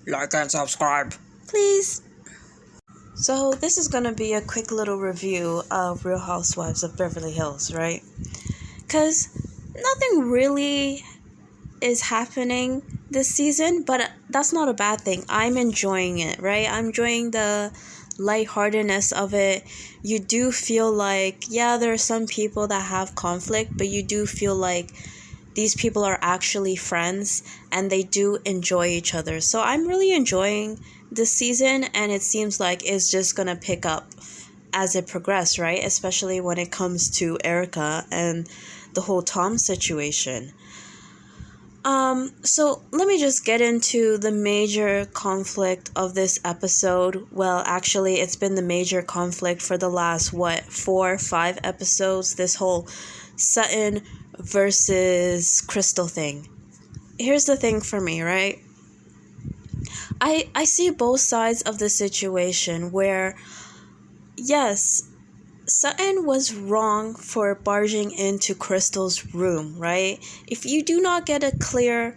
like and subscribe, please. So this is gonna be a quick little review of Real Housewives of Beverly Hills, right? Because nothing really is happening this season, but that's not a bad thing. I'm enjoying it, right? I'm enjoying the lightheartedness of it. You do feel like, yeah, there are some people that have conflict, but you do feel like these people are actually friends and they do enjoy each other. So I'm really enjoying this season, and it seems like it's just gonna pick up as it progresses, right? Especially when it comes to Erica and the whole Tom situation. So let me just get into the major conflict of this episode. Well, actually, it's been the major conflict for the last, 4-5 episodes, this whole Sutton versus Crystal thing. Here's the thing for me, right? I see both sides of the situation where, yes, Sutton was wrong for barging into Crystal's room, right? If you do not get a clear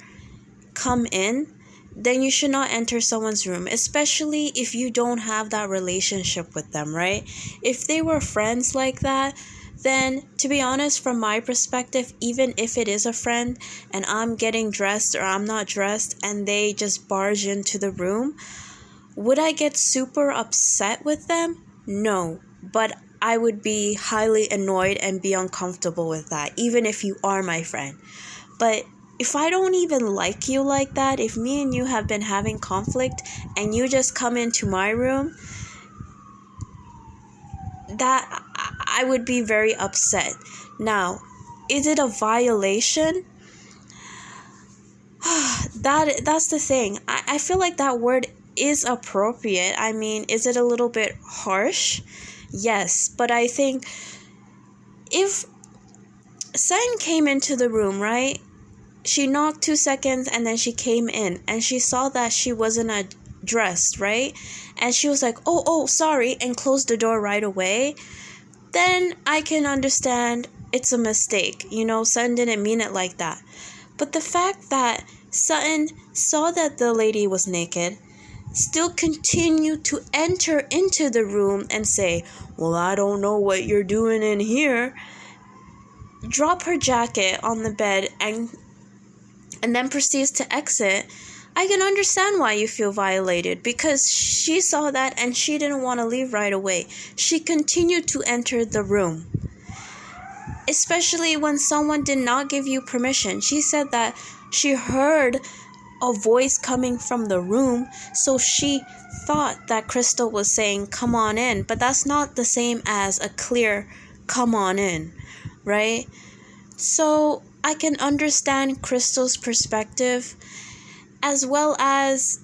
come in, then you should not enter someone's room, especially if you don't have that relationship with them, right? If they were friends like that, then to be honest, from my perspective, even if it is a friend and I'm getting dressed or I'm not dressed and they just barge into the room, would I get super upset with them? No, but I would be highly annoyed and be uncomfortable with that, even if you are my friend. But if I don't even like you like that, if me and you have been having conflict and you just come into my room, that I would be very upset. Now, is it a violation? That's the thing. I feel like that word is appropriate. I mean, is it a little bit harsh? Yes, but I think if Sutton came into the room, right? She knocked 2 seconds and then she came in and she saw that she wasn't dressed, right? And she was like, oh, sorry, and closed the door right away. Then I can understand it's a mistake. Sutton didn't mean it like that. But the fact that Sutton saw that the lady was naked, still continued to enter into the room and say, well, I don't know what you're doing in here, drop her jacket on the bed and then proceeds to exit, I can understand why you feel violated, because she saw that and she didn't want to leave right away. She continued to enter the room, especially when someone did not give you permission. She said that she heard a voice coming from the room, so she thought that Crystal was saying, come on in, but that's not the same as a clear come on in, right? So I can understand Crystal's perspective, as well as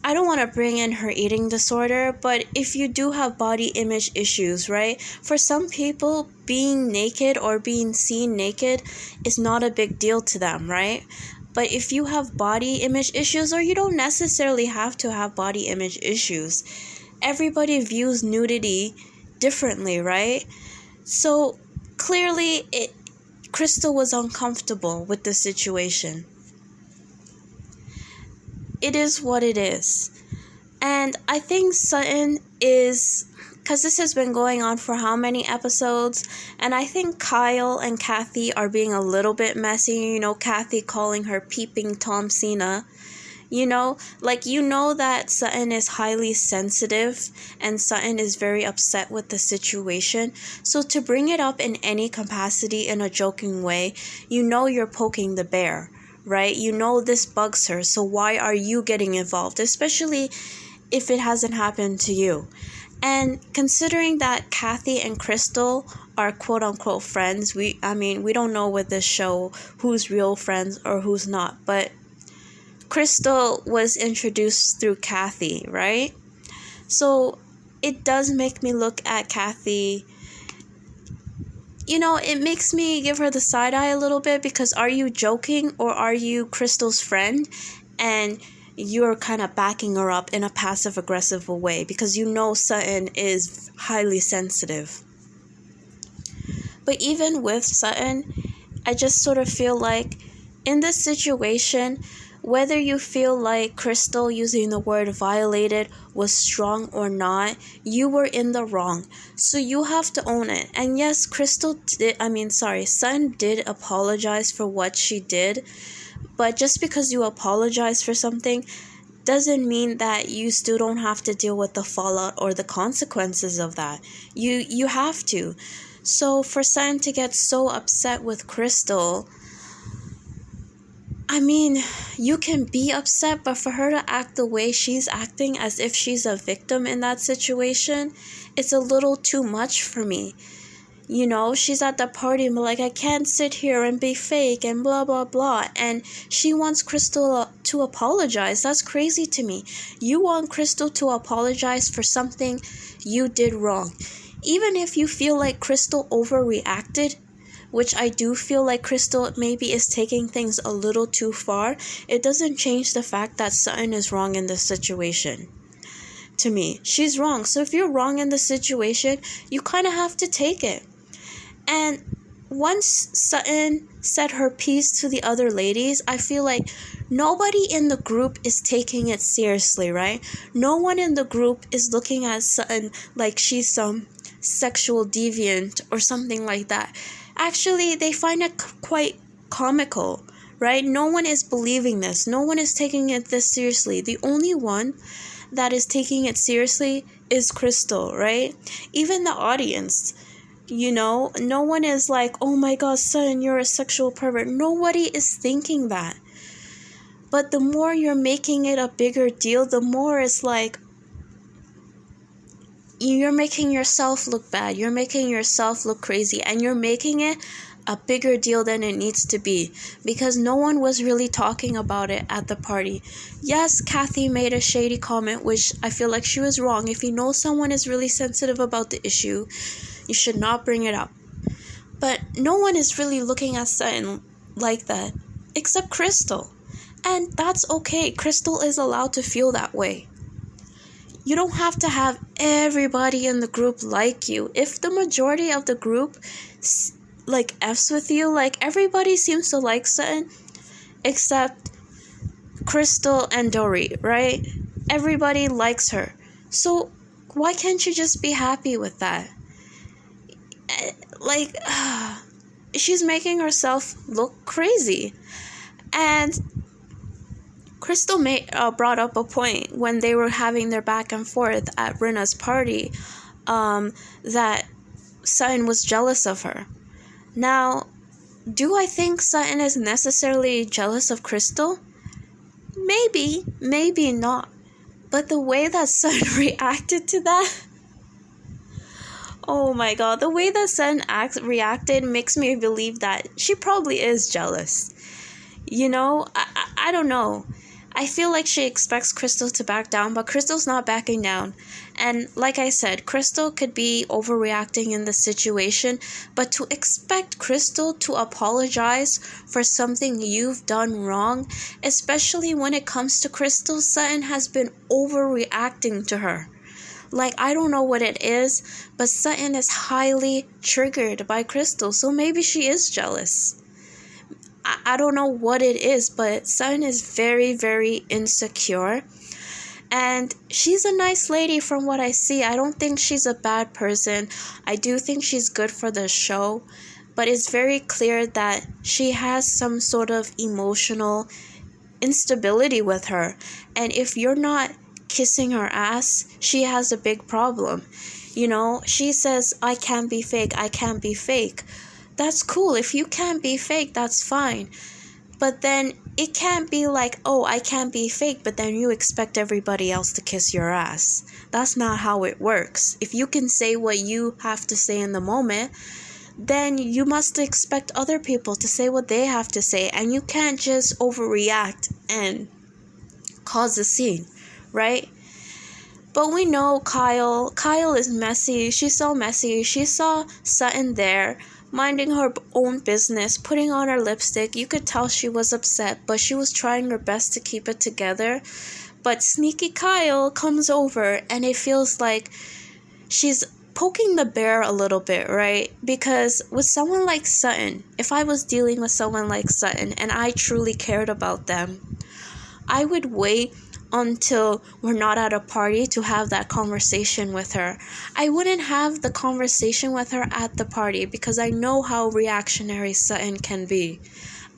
I don't want to bring in her eating disorder, but if you do have body image issues, right? For some people, being naked or being seen naked is not a big deal to them, right? But if you have body image issues, or you don't necessarily have to have body image issues, everybody views nudity differently, right? So clearly, Crystal was uncomfortable with the situation. It is what it is. And I think Sutton is, because this has been going on for how many episodes, and I think Kyle and Kathy are being a little bit messy. Kathy calling her peeping Tom Cena. That Sutton is highly sensitive and Sutton is very upset with the situation. So to bring it up in any capacity in a joking way, you're poking the bear, right? This bugs her, so why are you getting involved? Especially if it hasn't happened to you. And considering that Kathy and Crystal are quote-unquote friends, we don't know with this show who's real friends or who's not, but Crystal was introduced through Kathy, right? So it does make me look at Kathy, it makes me give her the side eye a little bit, because are you joking or are you Crystal's friend? And you're kind of backing her up in a passive-aggressive way, because Sutton is highly sensitive. But even with Sutton, I just sort of feel like in this situation, Whether you feel like Crystal using the word violated was strong or not, you were in the wrong. So you have to own it. And yes, Sun did apologize for what she did. But just because you apologize for something doesn't mean that you still don't have to deal with the fallout or the consequences of that. You have to. So for Sun to get so upset with Crystal, I mean, you can be upset, but for her to act the way she's acting as if she's a victim in that situation, it's a little too much for me. You know, she's at the party and like, I can't sit here and be fake and blah, blah, blah. And she wants Crystal to apologize. That's crazy to me. You want Crystal to apologize for something you did wrong. Even if you feel like Crystal overreacted, which I do feel like Crystal maybe is taking things a little too far, it doesn't change the fact that Sutton is wrong in this situation. To me, she's wrong. So if you're wrong in the situation, you kind of have to take it. And once Sutton said her piece to the other ladies, I feel like nobody in the group is taking it seriously, right? No one in the group is looking at Sutton like she's some sexual deviant or something like that. Actually, they find it quite comical, right? No one is believing this. No one is taking it this seriously. The only one that is taking it seriously is Crystal, right? Even the audience, you know, no one is like, oh my god, Sutton, you're a sexual pervert. Nobody is thinking that. But the more you're making it a bigger deal, the more it's like, you're making yourself look bad, you're making yourself look crazy, and you're making it a bigger deal than it needs to be, because no one was really talking about it at the party. Yes, Kathy made a shady comment, which I feel like she was wrong. If you know someone is really sensitive about the issue, you should not bring it up. But no one is really looking at Sutton like that, except Crystal. And that's okay. Crystal is allowed to feel that way. You don't have to have everybody in the group like you. If the majority of the group like F's with you, like everybody seems to like Sutton except Crystal and Dory, right? Everybody likes her. So why can't you just be happy with that? Like, she's making herself look crazy. And Crystal brought up a point when they were having their back and forth at Rinna's party, that Sutton was jealous of her. Now, do I think Sutton is necessarily jealous of Crystal? Maybe, maybe not. But the way that Sutton reacted to that, oh my god, the way that Sutton reacted makes me believe that she probably is jealous. You know, I don't know. I feel like she expects Crystal to back down, but Crystal's not backing down. And like I said, Crystal could be overreacting in the situation, but to expect Crystal to apologize for something you've done wrong, especially when it comes to Crystal, Sutton has been overreacting to her. Like, I don't know what it is, but Sutton is highly triggered by Crystal, so maybe she is jealous. I don't know what it is, but Sutton is very, very insecure. And she's a nice lady from what I see. I don't think she's a bad person. I do think she's good for the show. But it's very clear that she has some sort of emotional instability with her. And if you're not kissing her ass, she has a big problem. You know, she says, I can't be fake, I can't be fake. That's cool. If you can't be fake, that's fine. But then it can't be like, oh, I can't be fake, but then you expect everybody else to kiss your ass. That's not how it works. If you can say what you have to say in the moment, then you must expect other people to say what they have to say. And you can't just overreact and cause a scene, right? But we know Kyle. Kyle is messy. She's so messy. She saw Sutton there, minding her own business, putting on her lipstick. You could tell she was upset, but she was trying her best to keep it together. But sneaky Kyle comes over, and it feels like she's poking the bear a little bit, right? Because with someone like Sutton, if I was dealing with someone like Sutton and I truly cared about them, I would wait until we're not at a party to have that conversation with her. I wouldn't have the conversation with her at the party because I know how reactionary Sutton can be.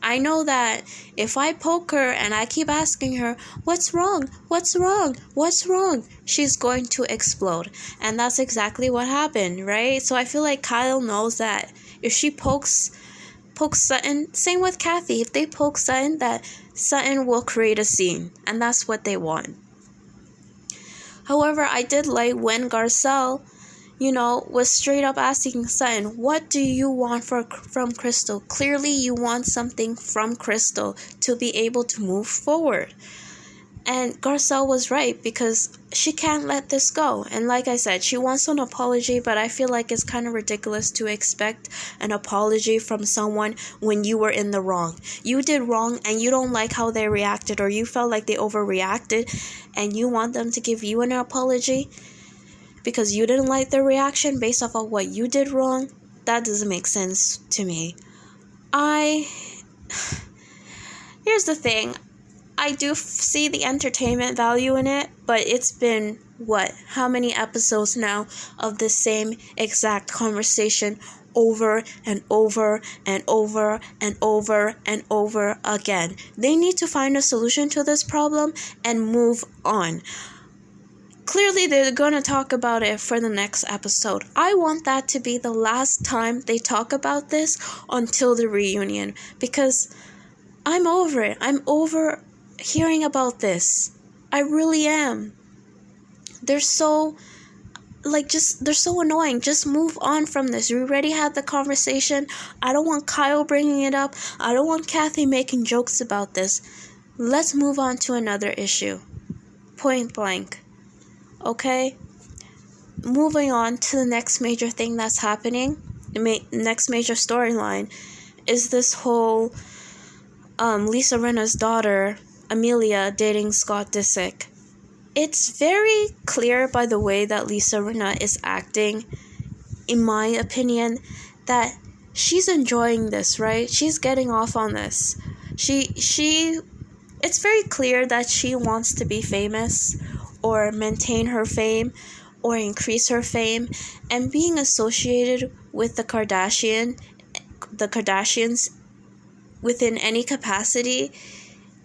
I know that if I poke her and I keep asking her, what's wrong? What's wrong? What's wrong? She's going to explode. And that's exactly what happened, right? So I feel like Kyle knows that if she pokes Sutton, same with Kathy, if they poke Sutton, that Sutton will create a scene. And that's what they want. However, I did like when Garcelle, was straight up asking Sutton, what do you want from Crystal? Clearly you want something from Crystal to be able to move forward. And Garcelle was right because she can't let this go. And like I said, she wants an apology, but I feel like it's kind of ridiculous to expect an apology from someone when you were in the wrong. You did wrong and you don't like how they reacted, or you felt like they overreacted and you want them to give you an apology because you didn't like their reaction based off of what you did wrong. That doesn't make sense to me. Here's the thing. I do see the entertainment value in it, but it's been, how many episodes now of the same exact conversation over and over and over and over and over again. They need to find a solution to this problem and move on. Clearly, they're going to talk about it for the next episode. I want that to be the last time they talk about this until the reunion, because I'm over it. I'm over hearing about this. I really am. They're so annoying. Just move on from this. We already had the conversation. I don't want Kyle bringing it up. I don't want Kathy making jokes about this. Let's move on to another issue. Point blank. Okay? Moving on to the next major thing that's happening. The next major storyline is this whole Lisa Rinna's daughter, Amelia, dating Scott Disick. It's very clear by the way that Lisa Rinna is acting, in my opinion, that she's enjoying this, right? She's getting off on this. It's very clear that she wants to be famous or maintain her fame or increase her fame, and being associated with the Kardashians within any capacity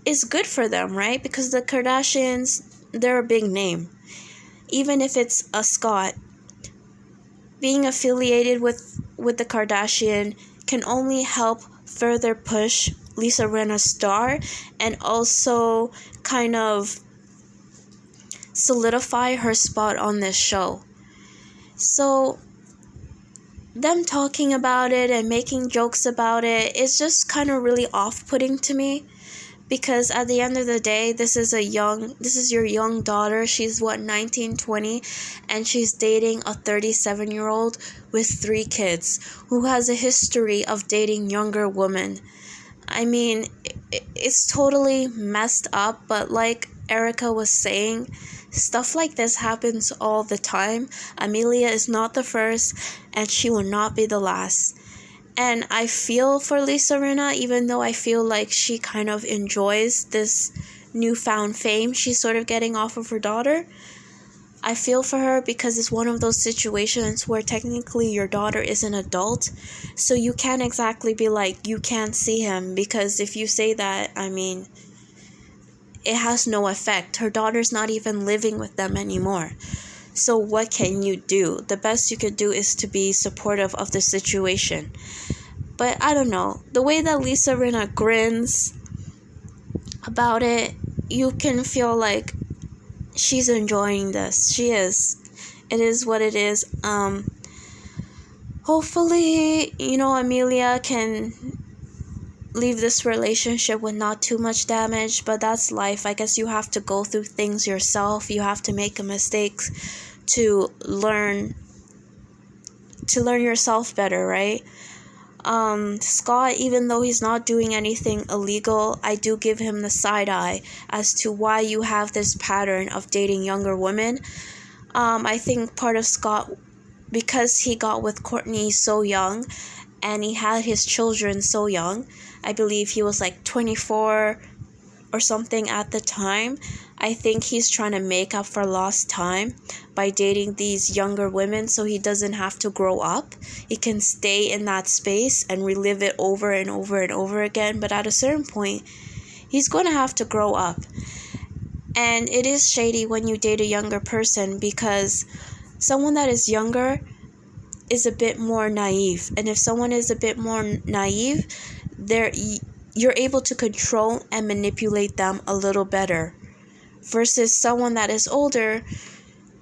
is good for them, right? Because the Kardashians, they're a big name. Even if it's a Scott, being affiliated with the Kardashian can only help further push Lisa Rinna's star and also kind of solidify her spot on this show. So them talking about it and making jokes about it is just kind of really off-putting to me, because at the end of the day, this is your young daughter. She's 19, 20, and she's dating a 37-year-old with 3 kids who has a history of dating younger women. I mean, it's totally messed up, but like Erica was saying, stuff like this happens all the time. Amelia is not the first, and she will not be the last. And I feel for Lisa Rinna, even though I feel like she kind of enjoys this newfound fame she's sort of getting off of her daughter. I feel for her because it's one of those situations where technically your daughter is an adult, so you can't exactly be like, you can't see him, because if you say that, I mean, it has no effect. Her daughter's not even living with them anymore. So what can you do? The best you could do is to be supportive of the situation. But I don't know. The way that Lisa Rinna grins about it, you can feel like she's enjoying this. She is. It is what it is. Hopefully, Amelia can leave this relationship with not too much damage, but that's life. I guess you have to go through things yourself. You have to make a mistake to learn yourself better, right? Scott, even though he's not doing anything illegal, I do give him the side eye as to why you have this pattern of dating younger women. I think part of Scott, because he got with Courtney so young and he had his children so young, I believe he was like 24 or something at the time. I think he's trying to make up for lost time by dating these younger women so he doesn't have to grow up. He can stay in that space and relive it over and over and over again. But at a certain point, he's going to have to grow up. And it is shady when you date a younger person, because someone that is younger is a bit more naive. And if someone is a bit more naive, you're able to control and manipulate them a little better. Versus someone that is older,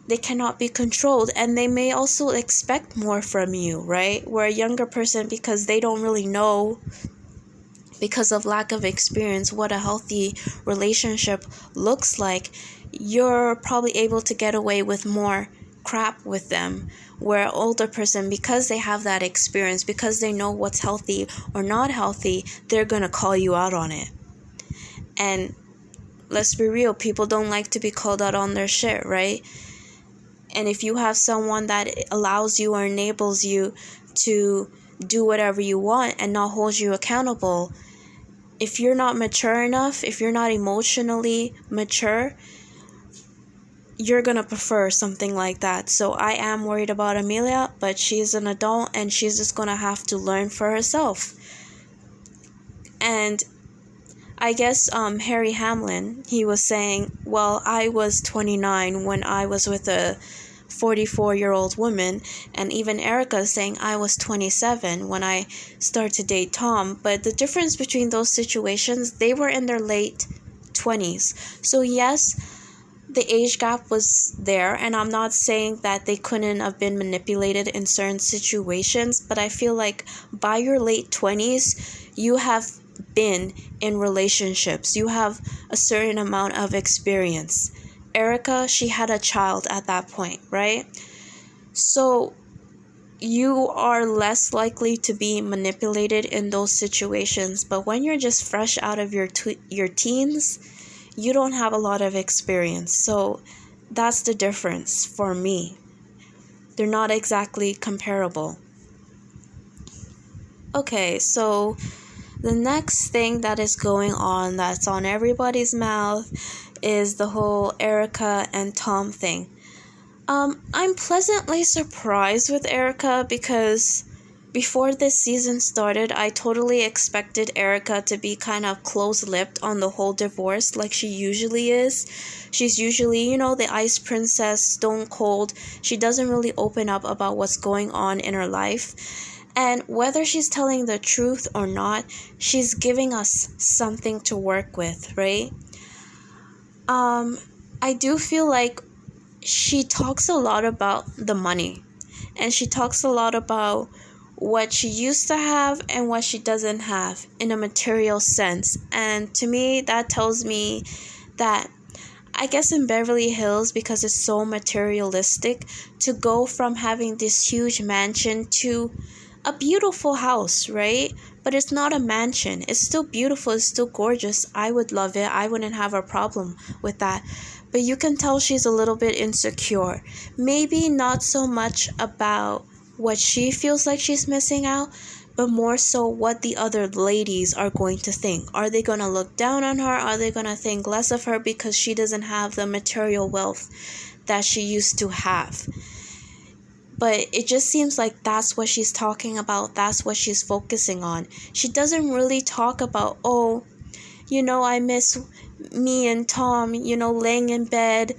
they cannot be controlled, and they may also expect more from you, right? Where a younger person, because they don't really know, because of lack of experience, what a healthy relationship looks like, you're probably able to get away with more crap with them. Where an older person, because they have that experience, because they know what's healthy or not healthy, they're going to call you out on it. And let's be real, people don't like to be called out on their shit, right? And if you have someone that allows you or enables you to do whatever you want and not hold you accountable, if you're not mature enough, if you're not emotionally mature, you're going to prefer something like that. So I am worried about Amelia, but she's an adult and she's just going to have to learn for herself. And I guess Harry Hamlin, he was saying, well, I was 29 when I was with a 44-year-old woman, and even Erica is saying I was 27 when I started to date Tom. But the difference between those situations, they were in their late 20s. So yes, the age gap was there, and I'm not saying that they couldn't have been manipulated in certain situations, but I feel like by your late 20s, you have been in relationships. You have a certain amount of experience. Erica, she had a child at that point, right? So you are less likely to be manipulated in those situations. But when you're just fresh out of your teens, you don't have a lot of experience. So that's the difference for me. They're not exactly comparable. Okay, so the next thing that is going on that's on everybody's mouth is the whole Erica and Tom thing. I'm pleasantly surprised with Erica, because before this season started, I totally expected Erica to be kind of close-lipped on the whole divorce like she usually is. She's usually, the ice princess, stone cold. She doesn't really open up about what's going on in her life. And whether she's telling the truth or not, she's giving us something to work with, right? I do feel like she talks a lot about the money. And she talks a lot about what she used to have and what she doesn't have in a material sense. And to me, that tells me that, I guess in Beverly Hills, because it's so materialistic, to go from having this huge mansion to a beautiful house, right? But it's not a mansion. It's still beautiful. It's still gorgeous. I would love it. I wouldn't have a problem with that. But you can tell she's a little bit insecure. Maybe not so much about what she feels like she's missing out, but more so what the other ladies are going to think. Are they going to look down on her? Are they going to think less of her because she doesn't have the material wealth that she used to have? But it just seems like that's what she's talking about. That's what she's focusing on. She doesn't really talk about, I miss me and Tom, laying in bed,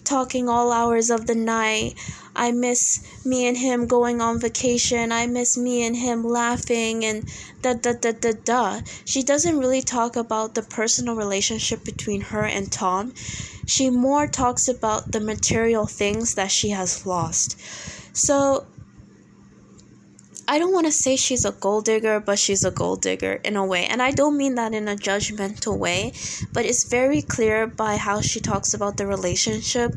talking all hours of the night. I miss me and him going on vacation. I miss me and him laughing and da. She doesn't really talk about the personal relationship between her and Tom. She more talks about the material things that she has lost. So I don't want to say she's a gold digger, but she's a gold digger in a way. And I don't mean that in a judgmental way, but it's very clear by how she talks about the relationship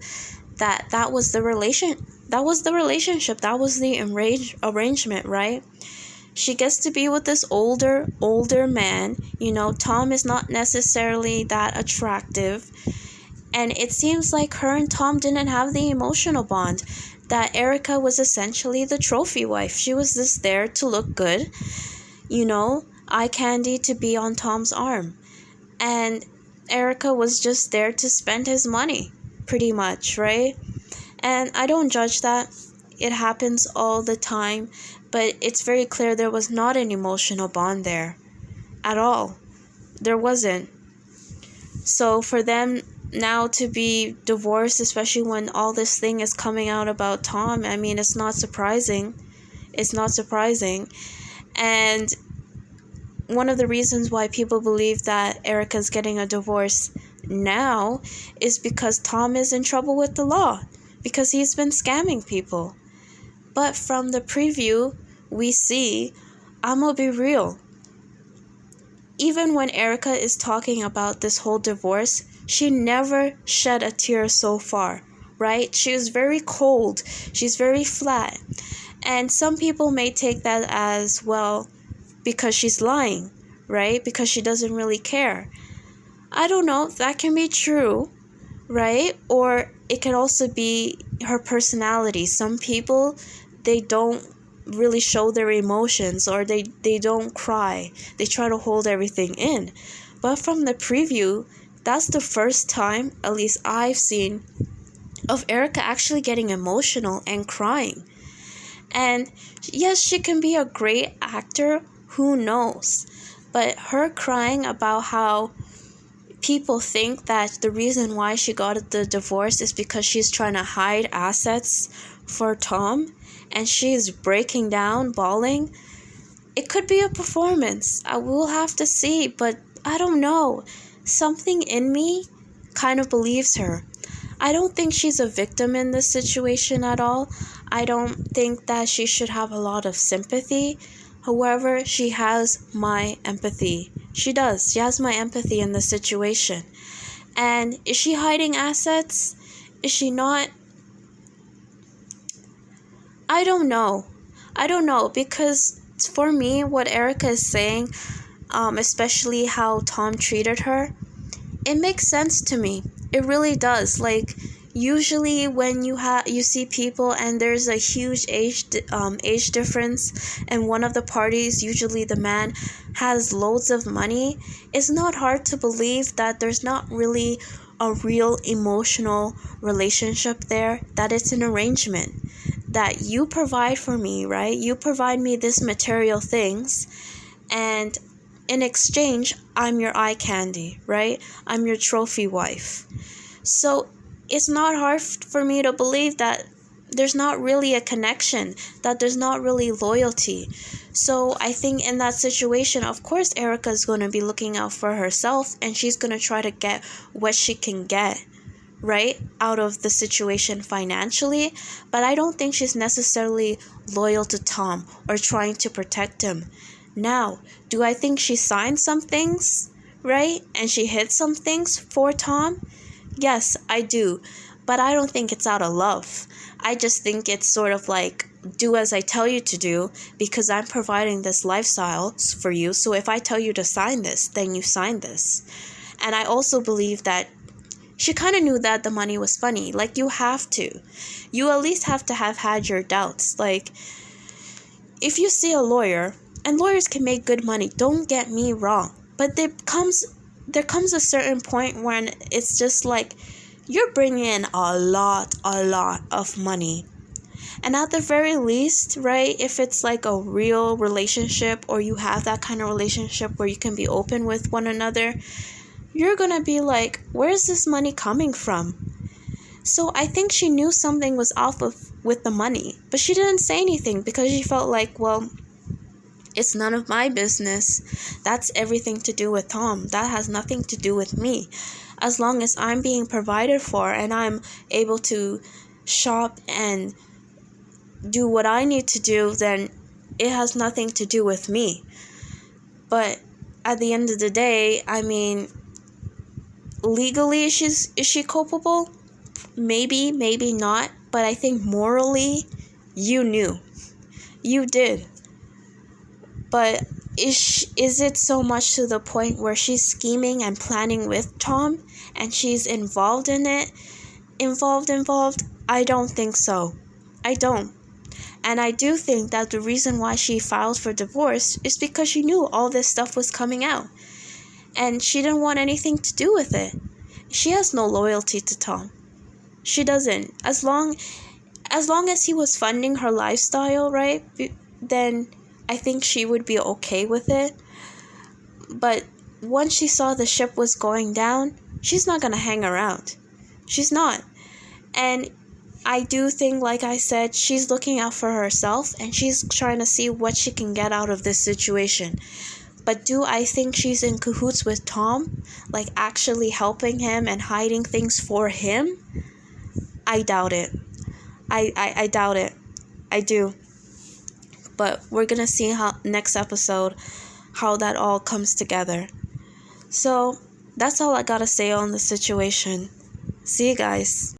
that was the relationship. That was the arrangement, right? She gets to be with this older man. Tom is not necessarily that attractive. And it seems like her and Tom didn't have the emotional bond. That Erica was essentially the trophy wife. She was just there to look good, eye candy to be on Tom's arm. And Erica was just there to spend his money, pretty much, right? And I don't judge that. It happens all the time, but it's very clear there was not an emotional bond there at all. There wasn't. So for them now to be divorced, especially when all this thing is coming out about Tom, I mean, it's not surprising. It's not surprising. And one of the reasons why people believe that Erica's getting a divorce now is because Tom is in trouble with the law, because he's been scamming people. But from the preview, we see, I'm gonna be real. Even when Erica is talking about this whole divorce, she never shed a tear so far, right? She was very cold. She's very flat. And some people may take that as, well, because she's lying, right? Because she doesn't really care. I don't know. That can be true, right? Or it can also be her personality. Some people, they don't really show their emotions, or they don't cry. They try to hold everything in. But from the preview, that's the first time, at least I've seen, of Erica actually getting emotional and crying. And yes, she can be a great actor, who knows? But her crying about how people think that the reason why she got the divorce is because she's trying to hide assets for Tom, and she's breaking down, bawling. It could be a performance. I will have to see, but I don't know. Something in me kind of believes her. I don't think she's a victim in this situation at all. I don't think that she should have a lot of sympathy. However, she has my empathy. She does. She has my empathy in this situation. And is she hiding assets? Is she not? I don't know. Because for me, what Erica is saying, especially how Tom treated her, it makes sense to me. It really does. Like, usually when you see people and there's a huge age difference, and one of the parties, usually the man, has loads of money, it's not hard to believe that there's not really a real emotional relationship there, that it's an arrangement, that you provide for me, right? You provide me this material things, and in exchange, I'm your eye candy, right? I'm your trophy wife. So it's not hard for me to believe that there's not really a connection, that there's not really loyalty. So I think in that situation, of course, Erica's going to be looking out for herself, and she's going to try to get what she can get, right, out of the situation financially. But I don't think she's necessarily loyal to Tom or trying to protect him. Now, do I think she signed some things, right, and she hid some things for Tom? Yes, I do. But I don't think it's out of love. I just think it's sort of like, do as I tell you to do, because I'm providing this lifestyle for you. So if I tell you to sign this, then you sign this. And I also believe that she kind of knew that the money was funny. Like, you have to. You at least have to have had your doubts. Like, if you see a lawyer, and lawyers can make good money, don't get me wrong, but there comes a certain point when it's just like, you're bringing in a lot of money. And at the very least, right, if it's like a real relationship, or you have that kind of relationship where you can be open with one another, you're gonna be like, where's this money coming from? So I think she knew something was off with the money, but she didn't say anything because she felt like, well, it's none of my business. That's everything to do with Tom. That has nothing to do with me. As long as I'm being provided for and I'm able to shop and do what I need to do, then it has nothing to do with me. But at the end of the day, I mean, legally, is she culpable? Maybe, maybe not. But I think morally, you knew. You did. But is it so much to the point where she's scheming and planning with Tom, and she's involved in it? Involved? I don't think so. I don't. And I do think that the reason why she filed for divorce is because she knew all this stuff was coming out. and she didn't want anything to do with it. She has no loyalty to Tom. She doesn't. As long as he was funding her lifestyle, right? Then I think she would be okay with it. But once she saw the ship was going down, she's not gonna hang around. She's not. And I do think, like I said, she's looking out for herself and she's trying to see what she can get out of this situation. But do I think she's in cahoots with Tom? Like actually helping him and hiding things for him? I doubt it. I doubt it. I do. But we're gonna see how next episode how that all comes together. So that's all I gotta say on the situation. See you guys.